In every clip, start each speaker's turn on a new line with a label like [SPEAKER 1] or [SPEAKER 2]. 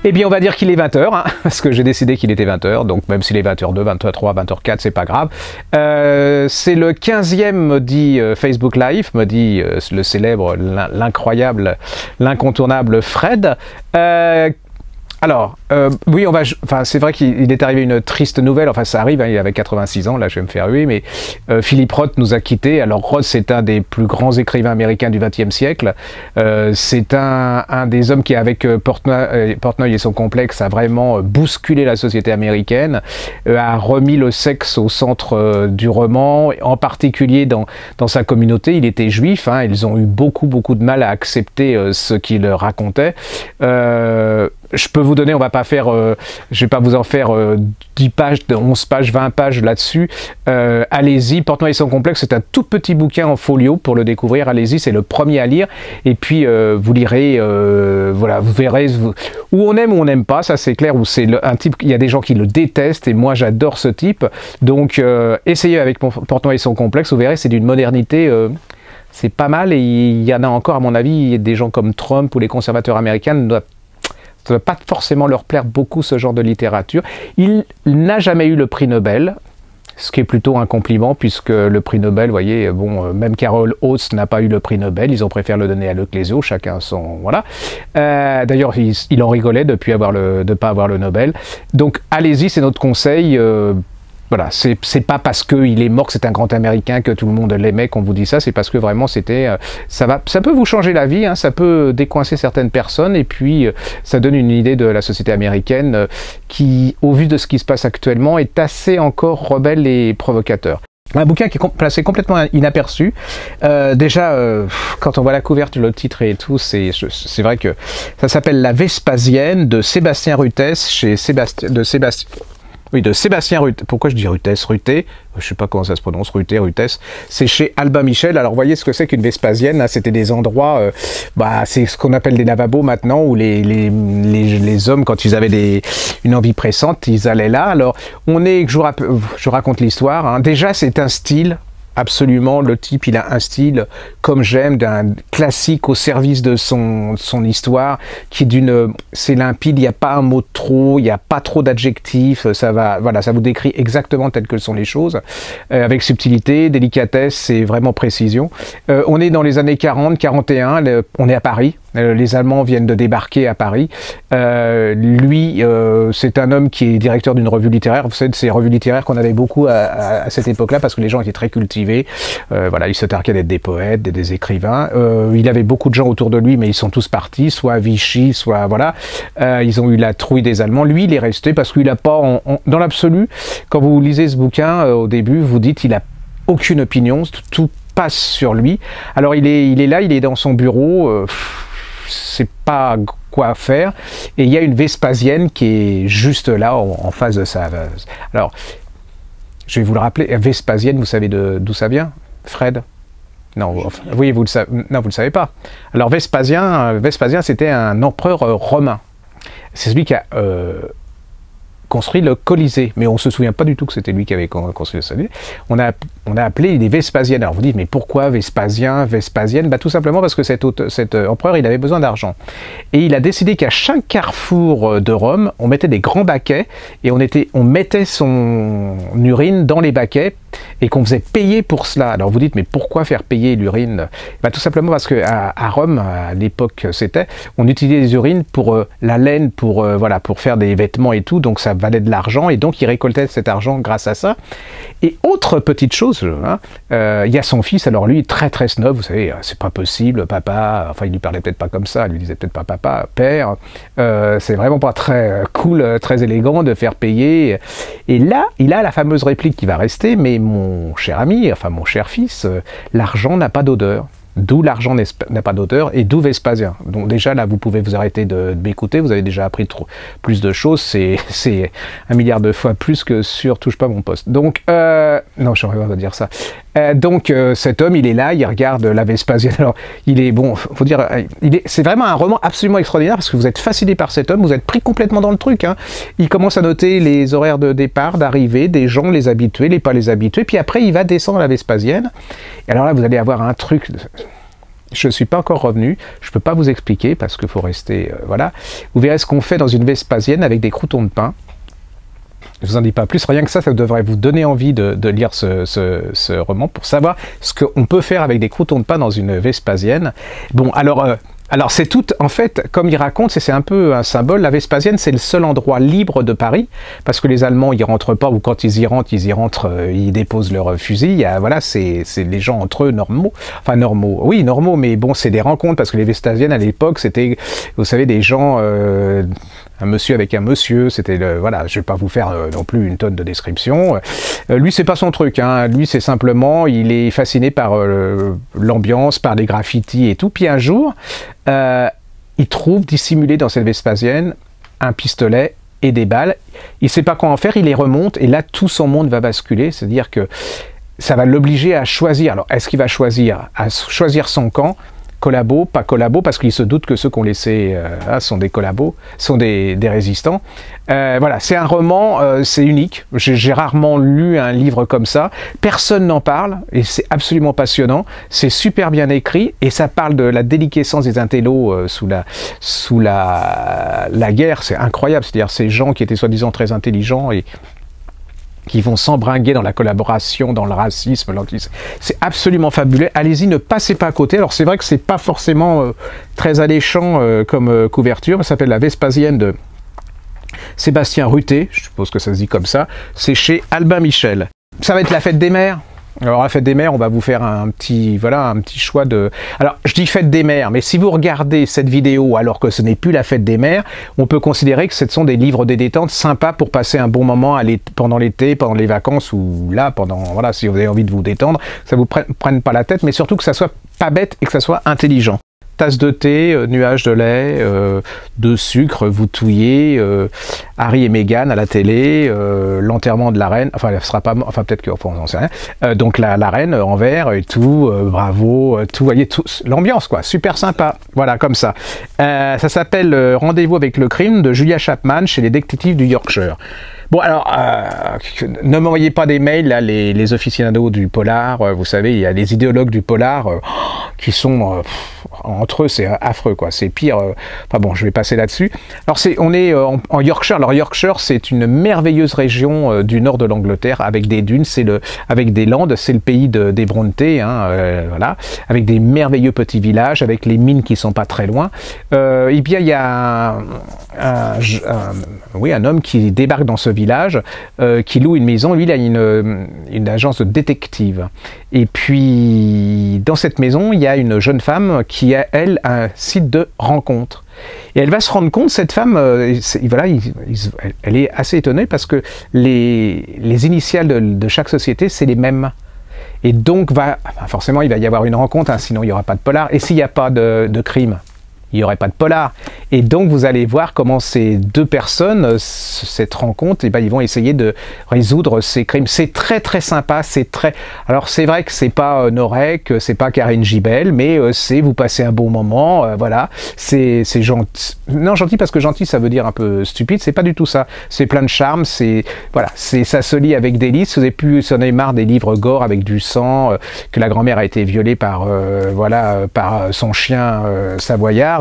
[SPEAKER 1] Eh bien, on va dire qu'il est 20h, hein, parce que j'ai décidé qu'il était 20h, donc même s'il est 20h02, 20h03, 20h04, c'est pas grave. C'est le 15e, me dit Facebook Live, me dit le célèbre, l'incroyable, l'incontournable Fred. Alors, oui, enfin, c'est vrai qu'il est arrivé une triste nouvelle, enfin ça arrive, hein, il avait 86 ans, là je vais me faire huer, mais Philip Roth nous a quittés. Alors Roth, c'est un des plus grands écrivains américains du XXe siècle, c'est un des hommes qui, avec Portnoy et son complexe, a vraiment bousculé la société américaine, a remis le sexe au centre du roman, en particulier dans sa communauté. Il était juif, hein, ils ont eu beaucoup de mal à accepter ce qu'il racontait. Je peux vous donner, on va pas faire, je vais pas vous en faire 10 pages, 11 pages, 20 pages là-dessus. Allez-y, Portnoy et son complexe, c'est un tout petit bouquin en folio pour le découvrir. Allez-y, c'est le premier à lire. Et puis vous lirez, voilà, vous verrez où on aime ou on n'aime pas, ça c'est clair. Où c'est un type, il y a des gens qui le détestent et moi j'adore ce type. Donc essayez avec Portnoy et son complexe, vous verrez, c'est d'une modernité. C'est pas mal et il y en a encore, à mon avis, des gens comme Trump ou les conservateurs américains ça ne va pas forcément leur plaire beaucoup ce genre de littérature. Il n'a jamais eu le prix Nobel, ce qui est plutôt un compliment, puisque le prix Nobel, vous voyez, bon, même Carol Oates n'a pas eu le prix Nobel, ils ont préféré le donner à Le Clésio, chacun son... Voilà. D'ailleurs, il en rigolait depuis de ne pas avoir le Nobel. Donc, allez-y, c'est notre conseil. Voilà, c'est pas parce qu'il est mort que c'est un grand américain que tout le monde l'aimait qu'on vous dit ça, c'est parce que vraiment c'était, ça peut vous changer la vie, hein, ça peut décoincer certaines personnes et puis ça donne une idée de la société américaine qui, au vu de ce qui se passe actuellement, est assez encore rebelle et provocateur. Un bouquin qui est placé complètement inaperçu. Déjà, quand on voit la couverture, le titre et tout, c'est vrai que ça s'appelle La Vespasienne de Sébastien Rutès chez de Sébastien Ruté. Pourquoi je dis Rutès? Ruté, je sais pas comment ça se prononce, Ruté, Rutès. C'est chez Albin Michel. Alors, voyez ce que c'est qu'une Vespasienne. C'était des endroits, c'est ce qu'on appelle des lavabos maintenant, où les hommes, quand ils avaient une envie pressante, ils allaient là. Alors, je raconte l'histoire. Hein. Déjà, c'est un style. Absolument, le type, il a un style, comme j'aime, d'un classique au service de son histoire, qui est c'est limpide, il n'y a pas un mot de trop, il n'y a pas trop d'adjectifs, voilà, ça vous décrit exactement telles que sont les choses, avec subtilité, délicatesse et vraiment précision. On est dans les années 40, 41, on est à Paris. Les Allemands viennent de débarquer à Paris. Lui, c'est un homme qui est directeur d'une revue littéraire. Vous savez, de ces revues littéraires qu'on avait beaucoup à cette époque-là, parce que les gens étaient très cultivés. Voilà, ils se targuaient d'être des poètes, des écrivains. Il avait beaucoup de gens autour de lui, mais ils sont tous partis, soit à Vichy, soit voilà. Ils ont eu la trouille des Allemands. Lui, il est resté parce qu'il n'a pas, dans l'absolu, quand vous lisez ce bouquin au début, vous dites il a aucune opinion, tout passe sur lui. Alors il est là, il est dans son bureau. C'est pas quoi faire, et il y a une Vespasienne qui est juste là en face de ça. Alors, je vais vous le rappeler, Vespasienne, vous savez d'où ça vient, Fred? Non, oui, vous le savez, non, vous le savez pas. Alors Vespasien, c'était un empereur romain. C'est celui qui a construit le Colisée, mais on se souvient pas du tout que c'était lui qui avait construit le Colisée. On a appelé les Vespasiennes. Alors vous dites, mais pourquoi Vespasien, Vespasienne? Bah, tout simplement parce que cet empereur, il avait besoin d'argent. Et il a décidé qu'à chaque carrefour de Rome, on mettait des grands baquets, et on mettait son urine dans les baquets, et qu'on faisait payer pour cela. Alors vous dites, mais pourquoi faire payer l'urine? Bah, tout simplement parce qu'à Rome, à l'époque on utilisait les urines pour la laine, pour faire des vêtements et tout, donc ça valait de l'argent, et donc il récoltait cet argent grâce à ça. Et autre petite chose, hein, il y a son fils, alors lui, très très snob, vous savez, c'est pas possible, papa, enfin il lui parlait peut-être pas comme ça, il lui disait peut-être pas papa, père, c'est vraiment pas très cool, très élégant de faire payer. Et là, il a la fameuse réplique qui va rester, mais mon cher ami, enfin mon cher fils, l'argent n'a pas d'odeur. D'où l'argent n'a pas d'odeur, et d'où Vespasien. Donc déjà là, vous pouvez vous arrêter de m'écouter, vous avez déjà appris plus de choses, c'est 1 milliard de fois plus que sur Touche pas mon poste. Donc, non, je ne vais pas dire ça. Donc cet homme, il est là, il regarde la Vespasienne. Alors, il est, bon, faut dire, c'est vraiment un roman absolument extraordinaire, parce que vous êtes fasciné par cet homme, vous êtes pris complètement dans le truc. Hein. Il commence à noter les horaires de départ, d'arrivée, des gens, les habitués, les pas les habitués, puis après, il va descendre la Vespasienne. Et alors là, vous allez avoir un truc Je ne suis pas encore revenu, je ne peux pas vous expliquer parce qu'il faut rester... voilà. Vous verrez ce qu'on fait dans une Vespasienne avec des croûtons de pain. Je ne vous en dis pas plus, rien que ça devrait vous donner envie de lire ce roman pour savoir ce qu'on peut faire avec des croûtons de pain dans une Vespasienne. Bon, alors c'est tout, en fait, comme il raconte, c'est un peu un symbole, la Vespasienne c'est le seul endroit libre de Paris, parce que les Allemands ils rentrent pas, ou quand ils y rentrent, ils déposent leur fusil, voilà, c'est les gens entre eux normaux, enfin normaux, oui normaux, mais bon c'est des rencontres, parce que les Vespasiennes à l'époque c'était, vous savez, des gens... un monsieur avec un monsieur, c'était voilà, je vais pas vous faire non plus une tonne de description. Lui, c'est pas son truc, hein. Lui, c'est simplement, il est fasciné par l'ambiance, par les graffitis et tout. Puis un jour, il trouve dissimulé dans cette Vespasienne un pistolet et des balles. Il sait pas quoi en faire, il les remonte et là, tout son monde va basculer. C'est-à-dire que ça va l'obliger à choisir. Alors, est-ce qu'il va choisir son camp? Collabo, pas collabo, parce qu'il se doute que ceux qu'on laissé sont des collabos, sont des résistants. Voilà, c'est un roman, c'est unique. J'ai rarement lu un livre comme ça. Personne n'en parle, et c'est absolument passionnant. C'est super bien écrit, et ça parle de la déliquescence des intellos sous la guerre. C'est incroyable, c'est-à-dire ces gens qui étaient soi-disant très intelligents et qui vont s'embringuer dans la collaboration, dans le racisme, c'est absolument fabuleux. Allez-y, ne passez pas à côté. Alors c'est vrai que c'est pas forcément très alléchant comme couverture, ça s'appelle La Vespasienne de Sébastien Ruté, je suppose que ça se dit comme ça, c'est chez Albin Michel. Ça va être la fête des mères. Alors, la fête des mères, on va vous faire un petit choix de... Alors, je dis fête des mères, mais si vous regardez cette vidéo alors que ce n'est plus la fête des mères, on peut considérer que ce sont des livres de détente sympas pour passer un bon moment pendant l'été, pendant les vacances, ou là, voilà, si vous avez envie de vous détendre, que ça vous prenne pas la tête, mais surtout que ça soit pas bête et que ça soit intelligent. Tasse de thé, nuage de lait, de sucre, vous touillez, Harry et Meghan à la télé, l'enterrement de la reine, enfin elle sera pas, enfin peut-être que, enfin on n'en sait rien, donc la reine en vert et tout, bravo, tout, voyez, tout, l'ambiance quoi, super sympa, voilà comme ça. Ça s'appelle Rendez-vous avec le crime de Julia Chapman chez les détectives du Yorkshire. Bon alors, ne m'envoyez pas des mails, là, les aficionados du polar, vous savez, il y a les idéologues du polar qui sont, entre eux, c'est affreux, quoi, c'est pire, enfin bon, je vais passer là-dessus. Alors, on est en Yorkshire, alors Yorkshire, c'est une merveilleuse région du nord de l'Angleterre, avec des dunes, avec des landes, c'est le pays des Brontë, hein, voilà, avec des merveilleux petits villages, avec les mines qui sont pas très loin. Et bien, il y a un homme qui débarque dans ce village, qui loue une maison. Lui, il a une agence de détective. Et puis, dans cette maison, il y a une jeune femme qui a, elle, un site de rencontre. Et elle va se rendre compte, cette femme, voilà, elle est assez étonnée parce que les initiales de chaque société, c'est les mêmes. Et donc, forcément, il va y avoir une rencontre, hein, sinon il n'y aura pas de polar. Et s'il n'y a pas de crime, il n'y aurait pas de polar. Et donc, vous allez voir comment ces deux personnes, cette rencontre, eh ben, ils vont essayer de résoudre ces crimes. C'est très, très sympa. Alors, c'est vrai que c'est pas Norek, c'est pas Karine Gibel, mais vous passez un bon moment, voilà. C'est gentil. Non, gentil parce que gentil, ça veut dire un peu stupide. C'est pas du tout ça. C'est plein de charme. Voilà. Ça se lit avec délice. Vous en avez marre des livres gore avec du sang, que la grand-mère a été violée par son chien savoyard.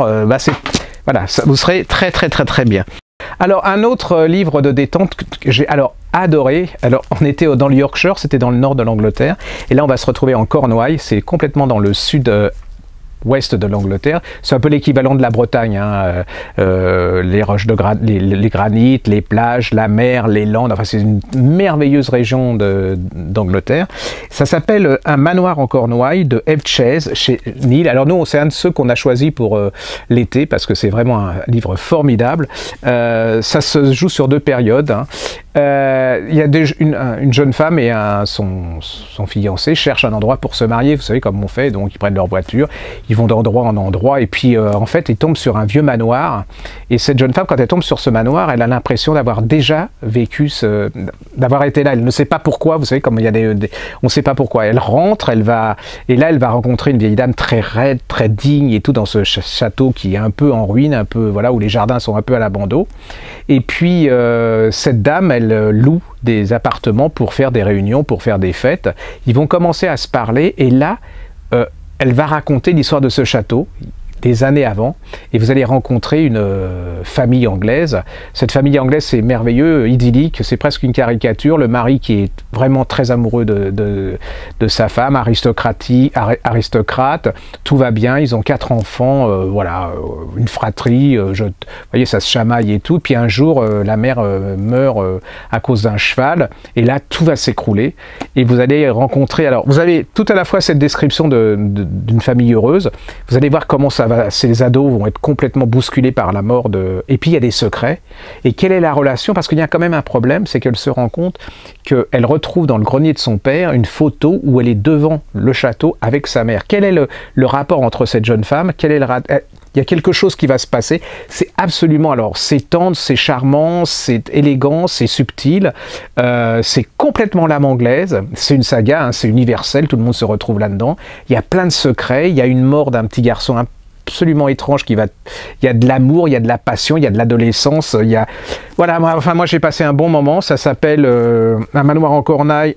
[SPEAKER 1] Voilà, vous serez très très très très bien. Alors un autre livre de détente que j'ai adoré, alors on était dans le Yorkshire, c'était dans le nord de l'Angleterre, et là on va se retrouver en Cornouailles, c'est complètement dans le sud ouest de l'Angleterre, c'est un peu l'équivalent de la Bretagne, hein. Les roches les granites, les plages, la mer, les landes, enfin c'est une merveilleuse région d'Angleterre. Ça s'appelle Un manoir en Cornouailles de Eve Chase chez Neil. Alors nous, c'est un de ceux qu'on a choisi pour l'été parce que c'est vraiment un livre formidable. Ça se joue sur 2 périodes, hein. Il y a une jeune femme et son fiancé cherchent un endroit pour se marier, vous savez comme on fait, donc ils prennent leur voiture, ils vont d'endroit en endroit, et puis en fait ils tombent sur un vieux manoir, et cette jeune femme, quand elle tombe sur ce manoir, elle a l'impression d'avoir déjà vécu, d'avoir été là, elle ne sait pas pourquoi, vous savez comme il y a on ne sait pas pourquoi, elle rentre, et là elle va rencontrer une vieille dame très raide, très digne et tout, dans ce château qui est un peu en ruine, un peu, voilà, où les jardins sont un peu à l'abandon, et puis cette dame, elle loue des appartements pour faire des réunions, pour faire des fêtes. Ils vont commencer à se parler et là, elle va raconter l'histoire de ce château des années avant, et vous allez rencontrer une famille anglaise. Cette famille anglaise, c'est merveilleux, idyllique, c'est presque une caricature. Le mari qui est vraiment très amoureux de sa femme, aristocrate, tout va bien, ils ont 4 enfants, voilà, une fratrie, vous voyez, ça se chamaille et tout. Puis un jour, la mère meurt à cause d'un cheval, et là, tout va s'écrouler, et vous allez rencontrer, alors, vous avez tout à la fois cette description d'une famille heureuse, vous allez voir comment ces ados vont être complètement bousculés par la mort de... Et puis il y a des secrets. Et quelle est la relation? Parce qu'il y a quand même un problème, c'est qu'elle se rend compte qu'elle retrouve dans le grenier de son père une photo où elle est devant le château avec sa mère. Quel est le rapport entre cette jeune femme? Il y a quelque chose qui va se passer. C'est absolument... Alors, c'est tendre, c'est charmant, c'est élégant, c'est subtil. C'est complètement l'âme anglaise. C'est une saga, hein, c'est universel, tout le monde se retrouve là-dedans. Il y a plein de secrets. Il y a une mort d'un petit garçon absolument étrange il y a de l'amour, il y a de la passion, il y a de l'adolescence, il y a... Voilà, moi j'ai passé un bon moment, ça s'appelle Un manoir en Cornouailles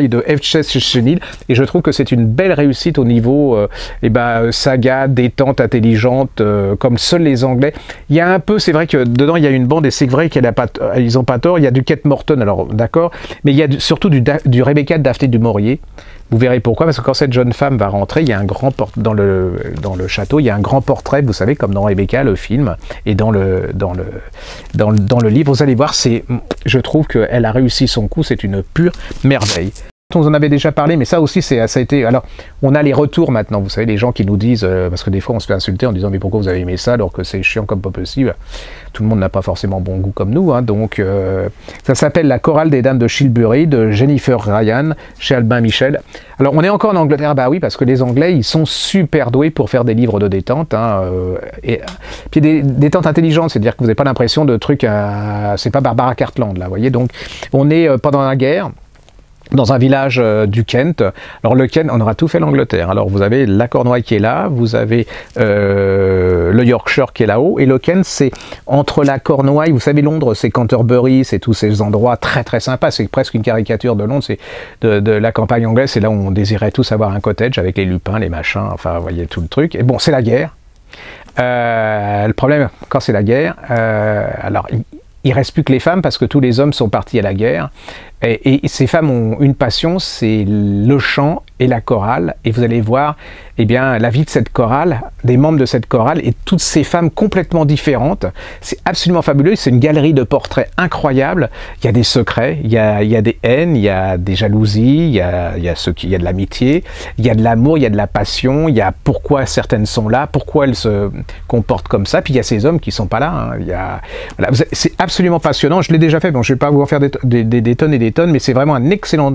[SPEAKER 1] de F. Chenil, et je trouve que c'est une belle réussite au niveau saga, détente, intelligente, comme seuls les Anglais. Il y a un peu, c'est vrai que dedans il y a une bande, et c'est vrai ils ont pas tort, il y a du Kate Morton, alors d'accord, mais il y a surtout du Rebecca Daphné du Maurier. Vous verrez pourquoi, parce que quand cette jeune femme va rentrer, il y a un grand dans le château, il y a un grand portrait, vous savez, comme dans Rebecca, le film, et dans le livre, vous allez voir, je trouve qu'elle a réussi son coup, c'est une pure merveille. On en avait déjà parlé, mais ça aussi, ça a été... Alors, on a les retours maintenant, vous savez, les gens qui nous disent, parce que des fois on se fait insulter en disant « mais pourquoi vous avez aimé ça alors que c'est chiant comme pas possible ?» Tout le monde n'a pas forcément bon goût comme nous, hein, donc ça s'appelle La chorale des dames de Shilbury, de Jennifer Ryan, chez Albin Michel. Alors, on est encore en Angleterre, bah oui, parce que les Anglais, ils sont super doués pour faire des livres de détente, hein, et puis des détentes intelligentes, c'est-à-dire que vous n'avez pas l'impression de trucs c'est pas Barbara Cartland, là, vous voyez, donc on est pendant la guerre, dans un village du Kent. Alors le Kent, on aura tout fait l'Angleterre. Alors vous avez la Cornouaille qui est là, vous avez le Yorkshire qui est là-haut, et le Kent c'est entre la Cornouaille, vous savez Londres, c'est Canterbury, c'est tous ces endroits très très sympas, c'est presque une caricature de Londres, c'est de la campagne anglaise, c'est là où on désirait tous avoir un cottage avec les lupins, les machins, enfin vous voyez tout le truc. Et bon, c'est la guerre. Le problème, quand c'est la guerre, alors il reste plus que les femmes parce que tous les hommes sont partis à la guerre. Et ces femmes ont une passion, c'est le chant et la chorale. Et vous allez voir, eh bien, la vie de cette chorale, des membres de cette chorale, et toutes ces femmes complètement différentes. C'est absolument fabuleux. C'est une galerie de portraits incroyable. Il y a des secrets, il y a des haines, il y a des jalousies, il y a de l'amitié, il y a de l'amour, il y a de la passion, il y a pourquoi certaines sont là, pourquoi elles se comportent comme ça. Puis il y a ces hommes qui sont pas là. Hein. Voilà, c'est absolument passionnant. Je l'ai déjà fait. Bon, je vais pas vous en faire des tonnes et des tonnes, mais c'est vraiment un excellent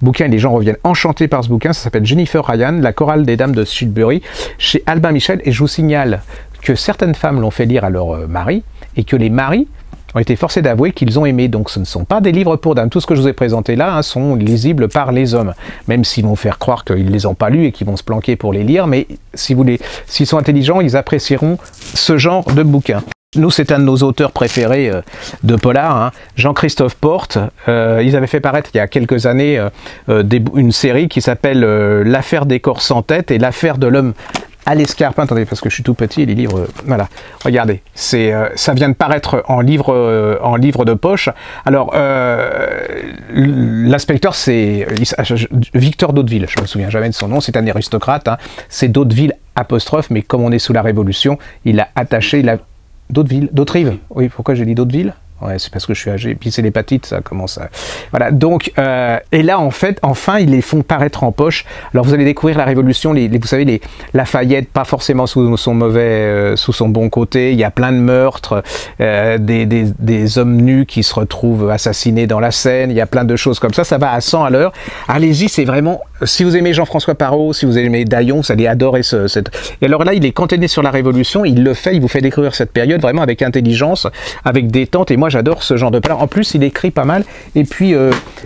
[SPEAKER 1] bouquin et les gens reviennent enchantés par ce bouquin. Ça s'appelle Jennifer Ryan, La chorale des dames de Shilbury, chez Albin Michel, et je vous signale que certaines femmes l'ont fait lire à leur mari et que les maris ont été forcés d'avouer qu'ils ont aimé. Donc ce ne sont pas des livres pour dames. Tout ce que je vous ai présenté là sont lisibles par les hommes, même s'ils vont faire croire qu'ils ne les ont pas lus et qu'ils vont se planquer pour les lire, mais s'ils sont intelligents, ils apprécieront ce genre de bouquin. Nous, c'est un de nos auteurs préférés de polar, hein, Jean-Christophe Porte. Ils avaient fait paraître il y a quelques années une série qui s'appelle L'affaire des corps sans tête et l'affaire de l'homme à l'escarpe. Attendez, parce que je suis tout petit, les livres, voilà. Regardez, ça vient de paraître en livre de poche. Alors, l'inspecteur, c'est Victor d'Hauteville, je me souviens jamais de son nom, c'est un aristocrate, hein, c'est d'Hauteville apostrophe, mais comme on est sous la Révolution, il a attaché d'Hauterive. Oui, pourquoi j'ai dit d'Hauteville? Ouais, c'est parce que je suis âgé, puis c'est l'hépatite, ça commence à... Voilà, donc, et là, en fait, enfin, ils les font paraître en poche. Alors, vous allez découvrir la Révolution, vous savez, Lafayette, pas forcément sous son bon côté, il y a plein de meurtres, des hommes nus qui se retrouvent assassinés dans la Seine, il y a plein de choses comme ça va à 100 à l'heure. Allez-y, c'est vraiment... Si vous aimez Jean-François Parrot, si vous aimez Daillon, vous allez adorer Et alors là, il est cantonné sur la Révolution, il vous fait découvrir cette période vraiment avec intelligence, avec détente, et moi j'adore ce genre de plat. En plus, il écrit pas mal, et puis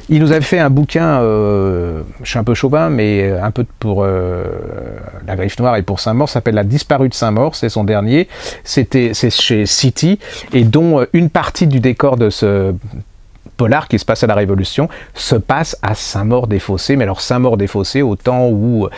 [SPEAKER 1] il nous avait fait un bouquin, je suis un peu chauvin, mais un peu pour La Griffe Noire et pour Saint-Maur, ça s'appelle La Disparue de Saint-Maur, c'est son dernier, c'est chez City, et dont une partie du décor de ce polar qui se passe à la Révolution se passe à Saint-Maur-des-Fossés. Mais alors Saint-Maur-des-Fossés, au temps où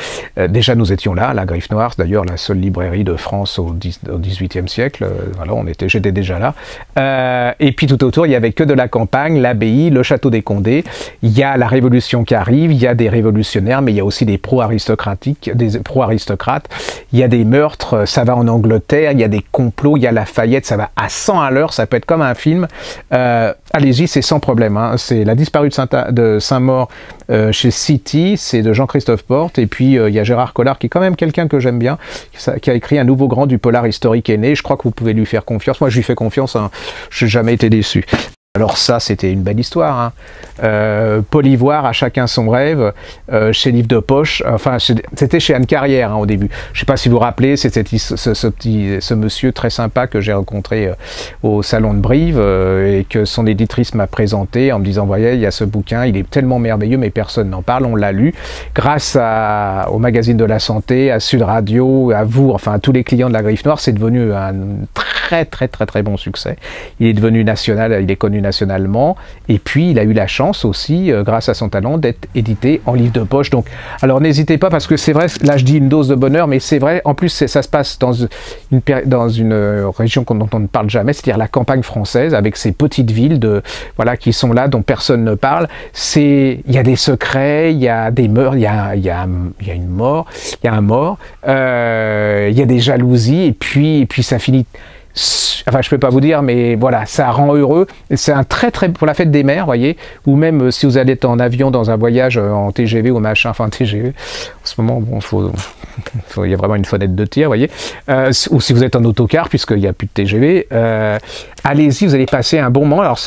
[SPEAKER 1] déjà nous étions là, la Griffe Noire, c'est d'ailleurs la seule librairie de France au XVIIIe siècle. Voilà, j'étais déjà là. Et puis tout autour, il y avait que de la campagne, l'abbaye, le château des Condés. Il y a la Révolution qui arrive, il y a des révolutionnaires, mais il y a aussi des pro-aristocrates. Il y a des meurtres, ça va en Angleterre, il y a des complots, il y a Lafayette, ça va à 100 à l'heure, ça peut être comme un film. Allez-y, c'est sans problème. Hein. C'est La disparue de Saint-Maur chez City, c'est de Jean-Christophe Porte. Et puis il y a Gérard Collard, qui est quand même quelqu'un que j'aime bien, qui a écrit un nouveau grand du polar historique aîné. Je crois que vous pouvez lui faire confiance. Moi, je lui fais confiance, hein. Je n'ai jamais été déçu. Alors ça, c'était une belle histoire. Hein. Paul Ivoire, à chacun son rêve, chez Livre de Poche. Enfin, c'était chez Anne Carrière hein, au début. Je ne sais pas si vous vous rappelez, c'était ce monsieur très sympa que j'ai rencontré au salon de Brive et que son éditrice m'a présenté en me disant, voyez, il y a ce bouquin, il est tellement merveilleux, mais personne n'en parle. On l'a lu grâce au magazine de la santé, à Sud Radio, à vous, enfin à tous les clients de la Griffe Noire. C'est devenu un très bon succès. Il est devenu national, il est connu nationalement, et puis il a eu la chance aussi, grâce à son talent, d'être édité en livre de poche. Donc, alors n'hésitez pas, parce que c'est vrai, là je dis une dose de bonheur, mais c'est vrai, en plus ça se passe dans une région dont on ne parle jamais, c'est-à-dire la campagne française, avec ces petites villes voilà, qui sont là, dont personne ne parle. Il y a des secrets, il y a des meurtres, il y a une mort, il y a un mort, il y a des jalousies, et puis ça finit. Enfin, je peux pas vous dire, mais voilà, ça rend heureux. C'est un très pour la fête des mères, voyez, ou même si vous allez être en avion dans un voyage en TGV ou machin, enfin TGV. En ce moment, bon, il y a vraiment une fenêtre de tir, voyez. Ou si vous êtes en autocar, puisqu'il n'y a plus de TGV, allez-y, vous allez passer un bon moment. Alors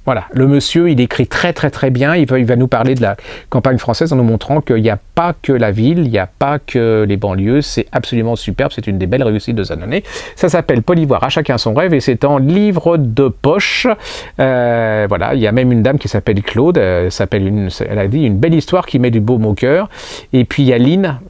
[SPEAKER 1] voilà, le monsieur, il écrit très bien, il va nous parler de la campagne française en nous montrant qu'il n'y a pas que la ville, il n'y a pas que les banlieues, c'est absolument superbe, c'est une des belles réussites de cette année. Ça s'appelle Paul Ivoire, à chacun son rêve, et c'est en livre de poche. Voilà, il y a même une dame qui s'appelle Claude, elle a dit une belle histoire qui met du baume au cœur. Et puis il y a Lynn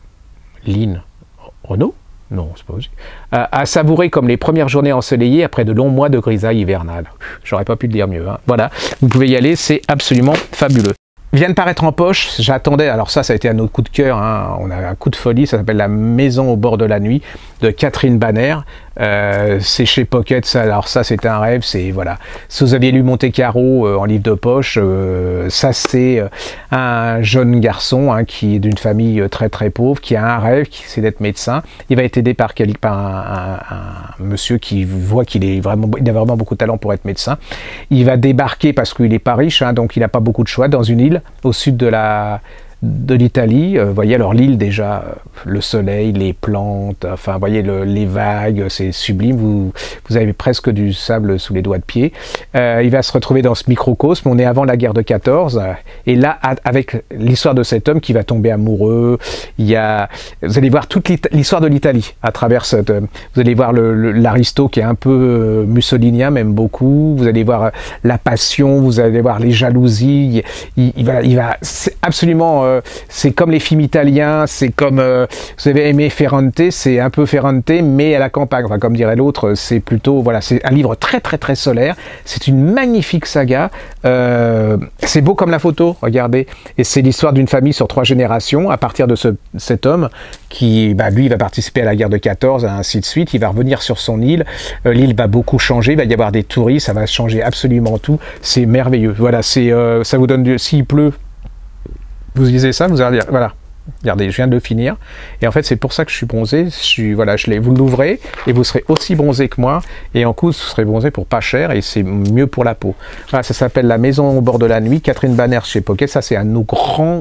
[SPEAKER 1] Renaud? Non, c'est pas possible. À savourer comme les premières journées ensoleillées après de longs mois de grisaille hivernale. J'aurais pas pu le dire mieux. Hein. Voilà, vous pouvez y aller, c'est absolument fabuleux. Vient de paraître en poche, j'attendais, alors ça a été un autre coup de cœur, hein. On a un coup de folie, ça s'appelle La maison au bord de la nuit, de Catherine Banner. C'est chez Pocket, ça, alors ça c'était un rêve, c'est voilà. Si vous aviez lu Monte Carlo en livre de poche, ça c'est un jeune garçon hein, qui est d'une famille très pauvre, qui a un rêve, c'est d'être médecin. Il va être aidé par un monsieur qui voit qu'il a vraiment beaucoup de talent pour être médecin. Il va débarquer parce qu'il n'est pas riche, hein, donc il n'a pas beaucoup de choix, dans une île au sud de l'Italie. Vous voyez alors l'île déjà, le soleil, les plantes, enfin vous voyez les vagues, c'est sublime, vous avez presque du sable sous les doigts de pied. Il va se retrouver dans ce microcosme, on est avant la guerre de 14, et là avec l'histoire de cet homme qui va tomber amoureux, vous allez voir toute l'histoire de l'Italie à travers vous allez voir l'aristo qui est un peu mussolinien, même beaucoup, vous allez voir la passion, vous allez voir les jalousies, c'est absolument c'est comme les films italiens, c'est comme vous avez aimé Ferrante, c'est un peu Ferrante mais à la campagne, enfin comme dirait l'autre, c'est plutôt voilà, c'est un livre très solaire, c'est une magnifique saga, c'est beau comme la photo, regardez, et c'est l'histoire d'une famille sur 3 générations à partir de cet homme qui lui va participer à la guerre de 14 et ainsi de suite, il va revenir sur son île, l'île va beaucoup changer, il va y avoir des touristes, ça va changer absolument tout, c'est merveilleux, voilà, ça vous donne s'il pleut, vous lisez ça, vous allez dire, voilà, regardez, je viens de le finir, et en fait c'est pour ça que je suis bronzé, vous l'ouvrez, et vous serez aussi bronzé que moi, et en coup vous serez bronzé pour pas cher, et c'est mieux pour la peau. Voilà, ça s'appelle La maison au bord de la nuit, Catherine Banner chez Pocket, ça c'est un de nos grands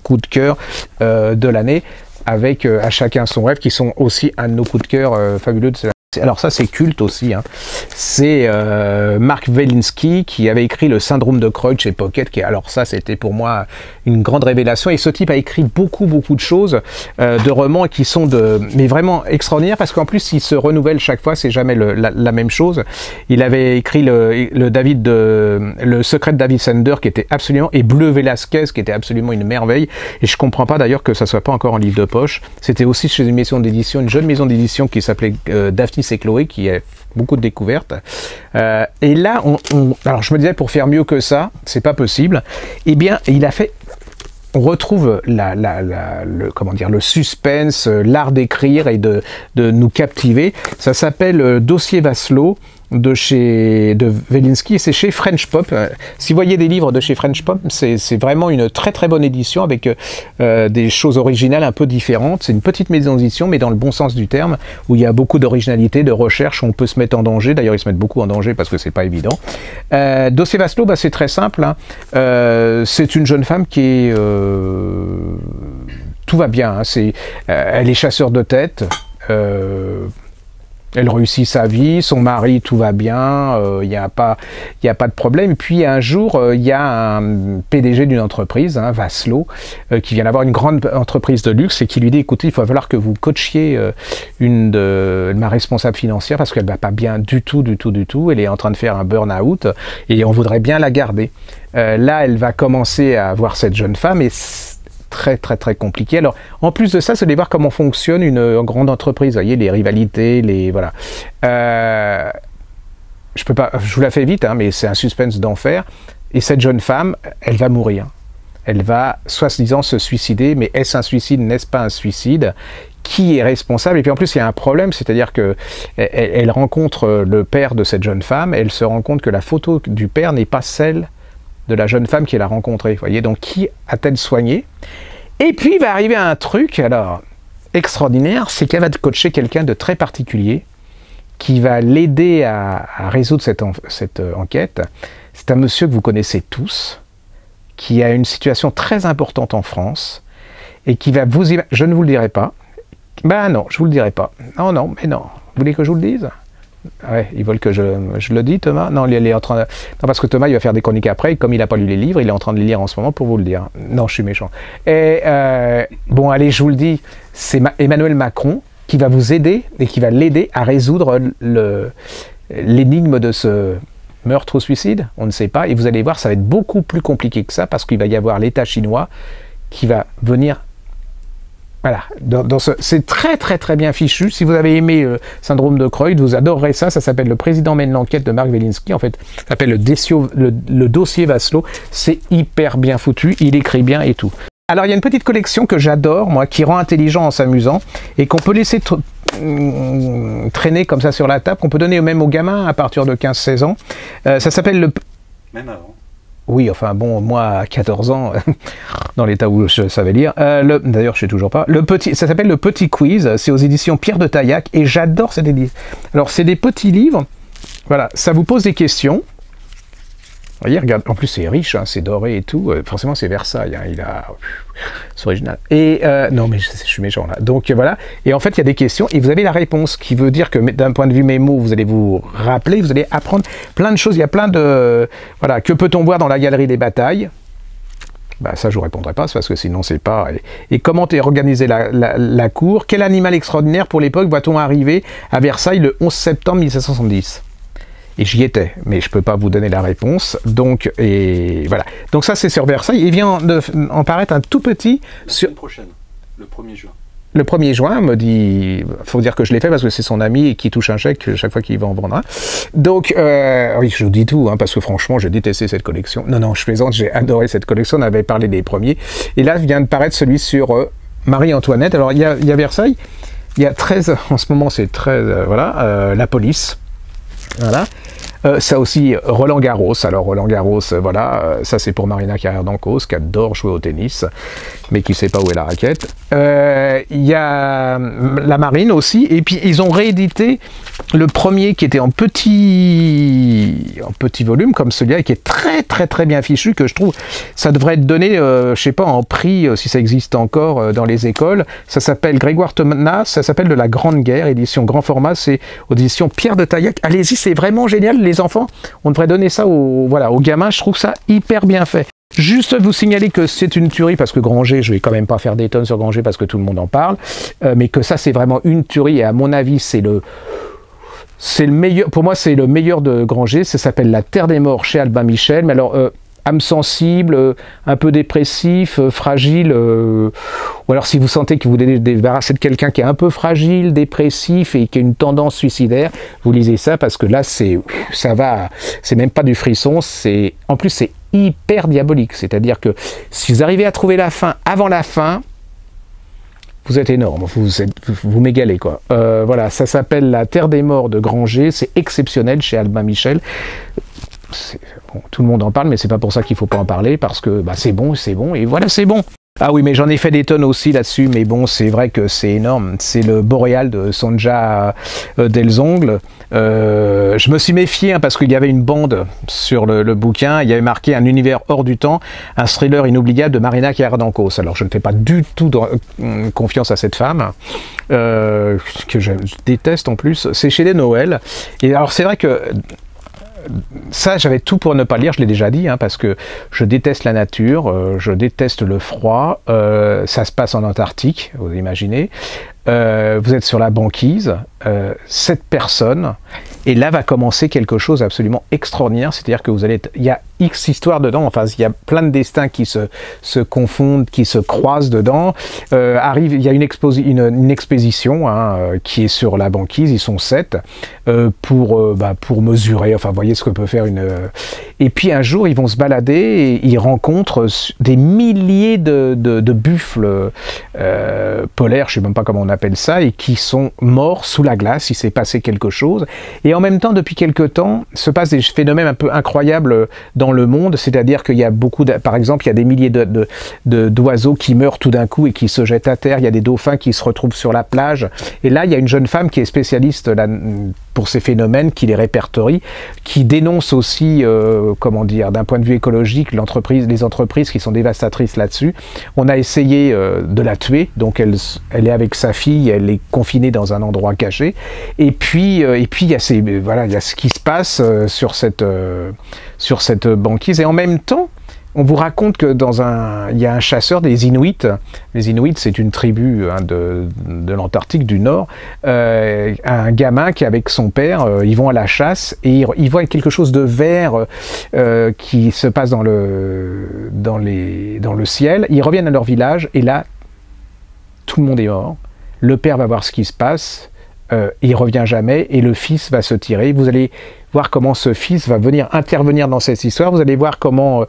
[SPEAKER 1] coups de cœur de l'année, avec À chacun son rêve, qui sont aussi un de nos coups de cœur fabuleux de cette année. Alors ça c'est culte aussi, hein. C'est Mark Wielinski qui avait écrit Le syndrome de Kreutz chez Pocket, alors ça c'était pour moi une grande révélation, et ce type a écrit beaucoup de choses, de romans qui sont mais vraiment extraordinaires, parce qu'en plus il se renouvelle chaque fois, c'est jamais la même chose. Il avait écrit le secret de David Sander qui était absolument, et Bleu Velasquez qui était absolument une merveille, et je comprends pas d'ailleurs que ça soit pas encore en livre de poche. C'était aussi chez une jeune maison d'édition qui s'appelait Daphnis c'est Chloé qui a beaucoup de découvertes. Et là, alors je me disais, pour faire mieux que ça, c'est pas possible. Eh bien, il a fait... On retrouve comment dire, le suspense, l'art d'écrire et de nous captiver. Ça s'appelle Dossier Vasselot de Velinsky, et c'est chez French Pop. Si vous voyez des livres de chez French Pop, c'est vraiment une très très bonne édition avec des choses originales un peu différentes. C'est une petite maison d'édition, mais dans le bon sens du terme, où il y a beaucoup d'originalité, de recherche, où on peut se mettre en danger. D'ailleurs, ils se mettent beaucoup en danger parce que c'est pas évident. Dossier Vasselot, bah, c'est très simple, hein. C'est une jeune femme qui est... tout va bien, hein. Elle est chasseur de tête. Elle réussit sa vie, son mari, tout va bien, il n'y a pas de problème. Puis un jour, il y a un PDG d'une entreprise, hein, Vasselot, qui vient d'avoir une grande entreprise de luxe et qui lui dit, écoutez, il va falloir que vous coachiez une de ma responsable financière parce qu'elle ne va pas bien du tout. Elle est en train de faire un burn-out et on voudrait bien la garder. Là, elle va commencer à voir cette jeune femme et très compliqué. Alors, en plus de ça, c'est de voir comment fonctionne une grande entreprise. Vous voyez, les rivalités, voilà. Je peux pas, je vous la fais vite, hein, mais c'est un suspense d'enfer. Et cette jeune femme, elle va mourir. Elle va, soi-disant, se suicider. Mais est-ce un suicide? N'est-ce pas un suicide? Qui est responsable? Et puis en plus, il y a un problème, c'est-à-dire que elle rencontre le père de cette jeune femme. Et elle se rend compte que la photo du père n'est pas celle de la jeune femme qu'elle a rencontrée. Vous voyez, donc qui a-t-elle soigné? Et puis il va arriver un truc alors extraordinaire, c'est qu'elle va coacher quelqu'un de très particulier qui va l'aider à résoudre cette enquête. C'est un monsieur que vous connaissez tous, qui a une situation très importante en France et qui va vous... Je ne vous le dirai pas. Ben non, je vous le dirai pas. Non, mais non. Vous voulez que je vous le dise? Ouais, ils veulent que je le dise, Thomas. Non, il est en train de... Non, parce que Thomas, il va faire des chroniques après, et comme il n'a pas lu les livres, il est en train de les lire en ce moment pour vous le dire. Non, je suis méchant. Et bon, allez, je vous le dis, c'est Emmanuel Macron qui va vous aider et qui va l'aider à résoudre l'énigme de ce meurtre ou suicide. On ne sait pas. Et vous allez voir, ça va être beaucoup plus compliqué que ça, parce qu'il va y avoir l'État chinois qui va venir... Voilà, c'est très bien fichu. Si vous avez aimé Syndrome de Croyd, vous adorerez ça. Ça s'appelle Le président mène l'enquête de Marc Velinsky. En fait, ça s'appelle le dossier Vasselot. C'est hyper bien foutu. Il écrit bien et tout. Alors, il y a une petite collection que j'adore, moi, qui rend intelligent en s'amusant et qu'on peut laisser traîner comme ça sur la table, qu'on peut donner même aux gamins à partir de 15-16 ans. Ça s'appelle le...
[SPEAKER 2] Même avant.
[SPEAKER 1] Oui, enfin bon, moi à 14 ans, dans l'état où je savais lire, d'ailleurs je sais toujours pas, ça s'appelle Le Petit Quiz, c'est aux éditions Pierre de Taillac, et j'adore cette édition. Alors c'est des petits livres, voilà, ça vous pose des questions. Vous voyez, regarde, en plus c'est riche, hein, c'est doré et tout, forcément c'est Versailles, hein, c'est original. Et non mais je suis méchant là. Donc voilà, et en fait il y a des questions et vous avez la réponse, qui veut dire que d'un point de vue mémo, vous allez vous rappeler, vous allez apprendre plein de choses. Il y a plein de... Voilà, que peut-on voir dans la galerie des batailles? Bah ça je vous répondrai pas, parce que sinon c'est pas... Et comment est organisée la cour? Quel animal extraordinaire pour l'époque voit-on arriver à Versailles le 11 septembre 1770? Et j'y étais, mais je ne peux pas vous donner la réponse. Donc, et voilà. Donc ça, c'est sur Versailles. Il vient en paraître un tout petit...
[SPEAKER 2] La semaine prochaine, le 1er juin.
[SPEAKER 1] Le 1er juin, me dit... Il faut dire que je l'ai fait parce que c'est son ami et qui touche un chèque chaque fois qu'il va en vendre un. Donc, oui, je vous dis tout, hein, parce que franchement, j'ai détesté cette collection. Non, je plaisante, j'ai adoré cette collection. On avait parlé des premiers. Et là, vient de paraître celui sur Marie-Antoinette. Alors, il y a Versailles. Il y a 13... En ce moment, c'est 13... voilà. La police. Voilà. Ça aussi, Roland Garros. Alors Roland Garros, voilà, ça c'est pour Marina Carrère d'Ancos, qui adore jouer au tennis, mais qui ne sait pas où est la raquette. Il y a la Marine aussi, et puis ils ont réédité le premier qui était en petit volume, comme celui-là, et qui est très bien fichu, que je trouve, ça devrait être donné, je sais pas, en prix, si ça existe encore dans les écoles. Ça s'appelle Grégoire Thomas, ça s'appelle De la Grande Guerre, édition grand format, c'est édition Pierre de Taillac. Allez-y, c'est vraiment génial, les enfants. On devrait donner ça aux gamins, je trouve ça hyper bien fait. Juste vous signaler que c'est une tuerie, parce que Granger, je vais quand même pas faire des tonnes sur Granger parce que tout le monde en parle, mais que ça c'est vraiment une tuerie, et à mon avis c'est le meilleur, pour moi c'est le meilleur de Granger. Ça s'appelle La Terre des Morts chez Albin Michel. Mais alors âme sensible, un peu dépressif, fragile, ou alors si vous sentez que vous devez débarrasser de quelqu'un qui est un peu fragile, dépressif et qui a une tendance suicidaire, vous lisez ça parce que là c'est même pas du frisson, en plus c'est hyper diabolique, c'est-à-dire que si vous arrivez à trouver la fin avant la fin, vous êtes énorme, vous m'égalez quoi. Voilà, ça s'appelle La Terre des Morts de Granger, c'est exceptionnel chez Albin Michel. Bon, tout le monde en parle, mais c'est pas pour ça qu'il faut pas en parler, parce que bah, c'est bon, et voilà, c'est bon. Ah oui, mais j'en ai fait des tonnes aussi là-dessus, mais bon, c'est vrai que c'est énorme. C'est le Boréal de Sonja Delzongle. Je me suis méfié hein, parce qu'il y avait une bande sur le bouquin, il y avait marqué Un univers hors du temps, un thriller inoubliable de Marina Kierdankos. Alors je ne fais pas du tout confiance à cette femme, que je déteste en plus. C'est chez les Noël. Et alors c'est vrai que ça, j'avais tout pour ne pas lire, je l'ai déjà dit, hein, parce que je déteste la nature, je déteste le froid, ça se passe en Antarctique, vous imaginez, vous êtes sur la banquise, 7 personnes, et là va commencer quelque chose absolument extraordinaire, c'est-à-dire que il y a X histoires dedans, enfin il y a plein de destins qui se confondent, qui se croisent dedans, il y a une expédition hein, qui est sur la banquise, ils sont 7, pour mesurer, enfin vous voyez ce que peut faire une... Et puis un jour ils vont se balader et ils rencontrent des milliers de buffles polaires, je ne sais même pas comment on appelle ça, et qui sont morts sous la glace, il s'est passé quelque chose, et en même temps depuis quelque temps se passent des phénomènes un peu incroyables dans le monde, c'est-à-dire qu'il y a par exemple il y a des milliers d'oiseaux qui meurent tout d'un coup et qui se jettent à terre, il y a des dauphins qui se retrouvent sur la plage, et là il y a une jeune femme qui est spécialiste pour ces phénomènes, qui les répertorie, qui dénonce aussi, comment dire, d'un point de vue écologique, les entreprises qui sont dévastatrices là-dessus. On a essayé de la tuer, donc elle est avec sa fille, elle est confinée dans un endroit caché, et puis il y a il y a ce qui se passe sur cette banquise, et en même temps, on vous raconte que il y a un chasseur des Inuits. Les Inuits, c'est une tribu hein, de l'Antarctique du Nord. Un gamin qui, avec son père, ils vont à la chasse et ils voient quelque chose de vert qui se passe dans le ciel. Ils reviennent à leur village et là, tout le monde est mort. Le père va voir ce qui se passe. Il revient jamais et le fils va se tirer. Vous allez voir comment ce fils va venir intervenir dans cette histoire. Vous allez voir comment...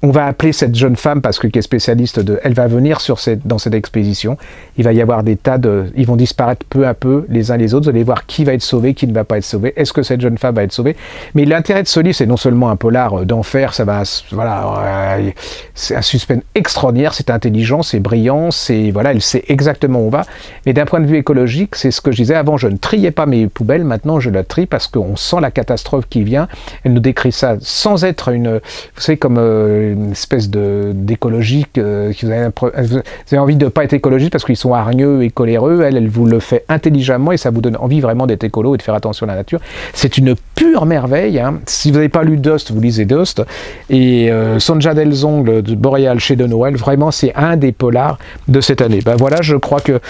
[SPEAKER 1] on va appeler cette jeune femme, parce qu'elle est spécialiste elle va venir dans cette expédition. Il va y avoir des tas ils vont disparaître peu à peu les uns les autres. Vous allez voir qui va être sauvé, qui ne va pas être sauvé. Est-ce que cette jeune femme va être sauvée? Mais l'intérêt de ce livre, c'est non seulement un polar d'enfer, c'est un suspense extraordinaire, c'est intelligent, c'est brillant, elle sait exactement où on va. Mais d'un point de vue écologique, c'est ce que je disais avant, je ne triais pas mes poubelles, maintenant je la trie parce qu'on sent la catastrophe qui vient. Elle nous décrit ça sans être vous savez, comme une espèce d'écologique, vous avez envie de ne pas être écologiste parce qu'ils sont hargneux et coléreux, elle vous le fait intelligemment et ça vous donne envie vraiment d'être écolo et de faire attention à la nature. C'est une pure merveille, hein. Si vous n'avez pas lu Dust, vous lisez Dust, et Sonja Delzongle de Boréal chez De Noël, vraiment c'est un des polars de cette année. Ben voilà, je crois que...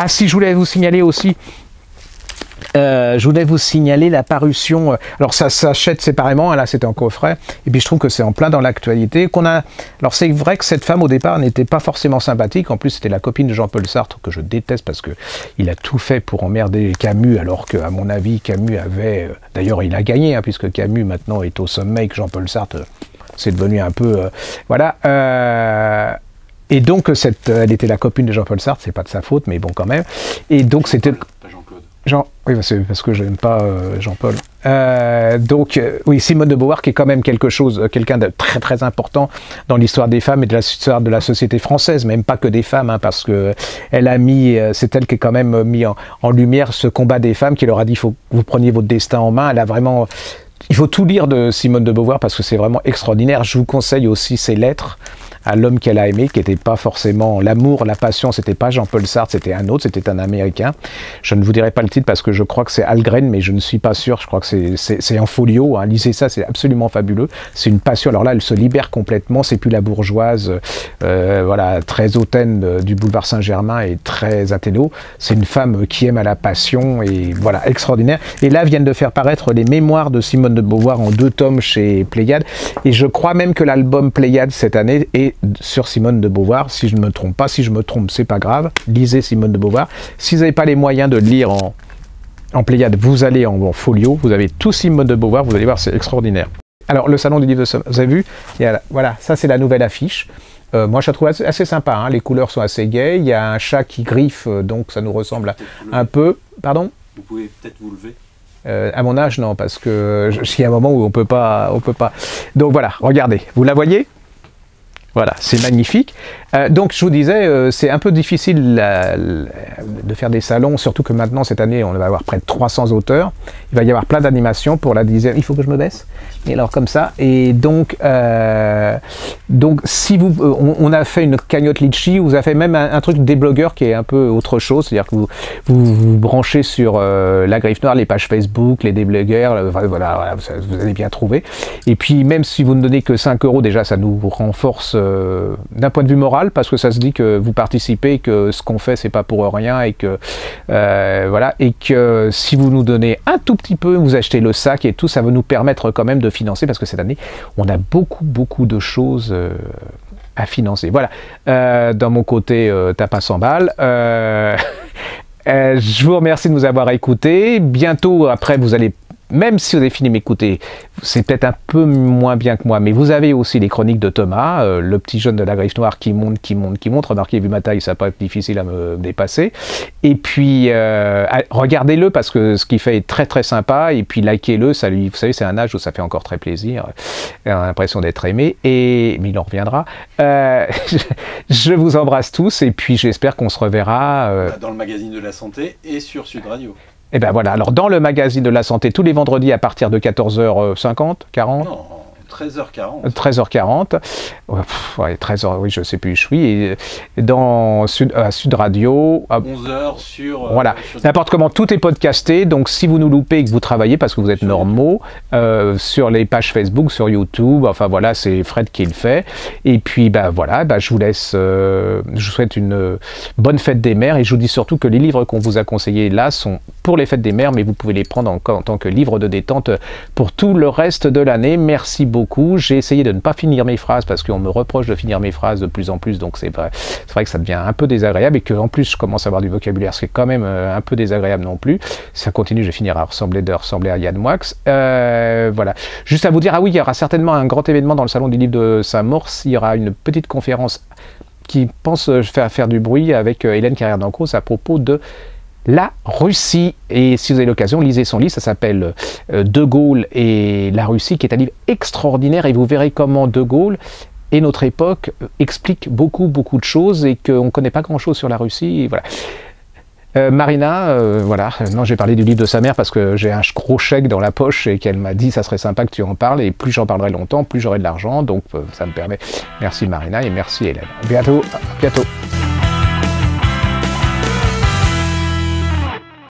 [SPEAKER 1] si je voulais vous signaler aussi, la parution, alors ça s'achète séparément, hein, là c'était en coffret, et puis je trouve que c'est en plein dans l'actualité, alors c'est vrai que cette femme au départ n'était pas forcément sympathique, en plus c'était la copine de Jean-Paul Sartre, que je déteste parce que il a tout fait pour emmerder Camus, alors qu'à mon avis Camus avait, d'ailleurs il a gagné, hein, puisque Camus maintenant est au sommet et que Jean-Paul Sartre c'est devenu un peu, et donc elle était la copine de Jean-Paul Sartre, c'est pas de sa faute, mais bon quand même, et donc c'était... Oui, c'est parce que je n'aime pas Jean-Paul. Oui, Simone de Beauvoir, qui est quand même quelqu'un de très très important dans l'histoire des femmes et de l'histoire de la société française, même pas que des femmes, hein, parce que c'est elle qui a quand même mis en lumière ce combat des femmes, qui leur a dit, il faut que vous preniez votre destin en main. Il faut tout lire de Simone de Beauvoir parce que c'est vraiment extraordinaire. Je vous conseille aussi ses lettres à l'homme qu'elle a aimé, qui n'était pas forcément l'amour, la passion, c'était pas Jean-Paul Sartre, c'était un autre, c'était un Américain. Je ne vous dirai pas le titre parce que je crois que c'est Algren, mais je ne suis pas sûr, je crois que c'est en folio, hein. Lisez ça, c'est absolument fabuleux, c'est une passion, alors là elle se libère complètement, c'est plus la bourgeoise, voilà, très hautaine du boulevard Saint-Germain et très athéno, c'est une femme qui aime à la passion, et voilà, extraordinaire. Et là viennent de faire paraître les mémoires de Simone de Beauvoir en 2 tomes chez Pléiade, et je crois même que l'album Pléiade cette année est sur Simone de Beauvoir, si je ne me trompe pas. Si je me trompe, c'est pas grave, lisez Simone de Beauvoir. Si vous n'avez pas les moyens de le lire en Pléiade, vous allez en folio, vous avez tout Simone de Beauvoir, vous allez voir, c'est extraordinaire. Alors, le salon du livre de Saumur, vous avez vu, voilà, ça c'est la nouvelle affiche. Moi, je la trouve assez sympa, hein. Les couleurs sont assez gaies, il y a un chat qui griffe, donc ça nous ressemble un peu... Pardon ?
[SPEAKER 2] Vous pouvez peut-être vous lever.
[SPEAKER 1] À mon âge, non, parce que il y a un moment où on peut pas. Donc voilà, regardez, vous la voyez ? Voilà, c'est magnifique. Donc je vous disais, c'est un peu difficile de faire des salons, surtout que maintenant, cette année, on va avoir près de 300 auteurs. Il va y avoir plein d'animations pour la dizaine. Il faut que je me baisse. Et alors comme ça. Et donc si vous, on a fait une cagnotte Litchi, vous avez fait même un truc des blogueurs qui est un peu autre chose, c'est-à-dire que vous branchez sur la Griffe Noire, les pages Facebook, les déblogueurs, voilà, vous allez bien trouver. Et puis même si vous ne donnez que 5 €, déjà ça nous renforce d'un point de vue moral, parce que ça se dit que vous participez, que ce qu'on fait c'est pas pour rien, et que voilà, et que si vous nous donnez un tout petit peu, vous achetez le sac et tout, ça va nous permettre quand même de financer, parce que cette année on a beaucoup de choses à financer. Voilà, dans mon côté tape à 100 balles. Je vous remercie de nous avoir écoutés. Bientôt, après, vous allez, même si vous avez fini de m'écouter, c'est peut-être un peu moins bien que moi, mais vous avez aussi les chroniques de Thomas, le petit jeune de la Griffe Noire qui monte. Remarquez, vu ma taille, ça va pas être difficile à me dépasser. Et puis, regardez-le, parce que ce qu'il fait est très sympa, et puis likez-le, ça lui, vous savez, c'est un âge où ça fait encore très plaisir, on a l'impression d'être aimé, mais il en reviendra. Je vous embrasse tous, et puis j'espère qu'on se reverra.
[SPEAKER 2] Dans le magazine de la santé et sur Sud Radio.
[SPEAKER 1] Et ben voilà, alors dans le magazine de la santé, tous les vendredis à partir de 14h50, 40
[SPEAKER 2] Non, 13h40.
[SPEAKER 1] 13h40, ouais, 13h, oui, je sais plus où je suis, et dans Sud Radio,
[SPEAKER 2] 11h sur...
[SPEAKER 1] voilà, n'importe comment, tout est podcasté, donc si vous nous loupez et que vous travaillez, parce que vous êtes normaux, sur les pages Facebook, sur YouTube, enfin voilà, c'est Fred qui le fait, et puis ben voilà, je vous laisse, je vous souhaite une bonne fête des mères, et je vous dis surtout que les livres qu'on vous a conseillés là sont pour les fêtes des mères, mais vous pouvez les prendre en tant que livre de détente pour tout le reste de l'année. Merci beaucoup. J'ai essayé de ne pas finir mes phrases parce qu'on me reproche de finir mes phrases de plus en plus, donc c'est vrai que ça devient un peu désagréable, et qu'en plus je commence à avoir du vocabulaire, ce qui est quand même un peu désagréable non plus. Si ça continue, je vais finir à ressembler à Yann Moix. Voilà. Juste à vous dire, ah oui, il y aura certainement un grand événement dans le salon du livre de Saint-Maur. Il y aura une petite conférence qui pense faire du bruit avec Hélène Carrière-Dancros à propos de la Russie, et si vous avez l'occasion, lisez son livre, ça s'appelle De Gaulle et la Russie, qui est un livre extraordinaire, et vous verrez comment De Gaulle et notre époque explique beaucoup de choses, et qu'on ne connaît pas grand chose sur la Russie, et voilà. Marina, voilà, non, j'ai parlé du livre de sa mère parce que j'ai un gros chèque dans la poche et qu'elle m'a dit ça serait sympa que tu en parles, et plus j'en parlerai longtemps, plus j'aurai de l'argent, donc ça me permet. Merci Marina et merci Hélène. À bientôt.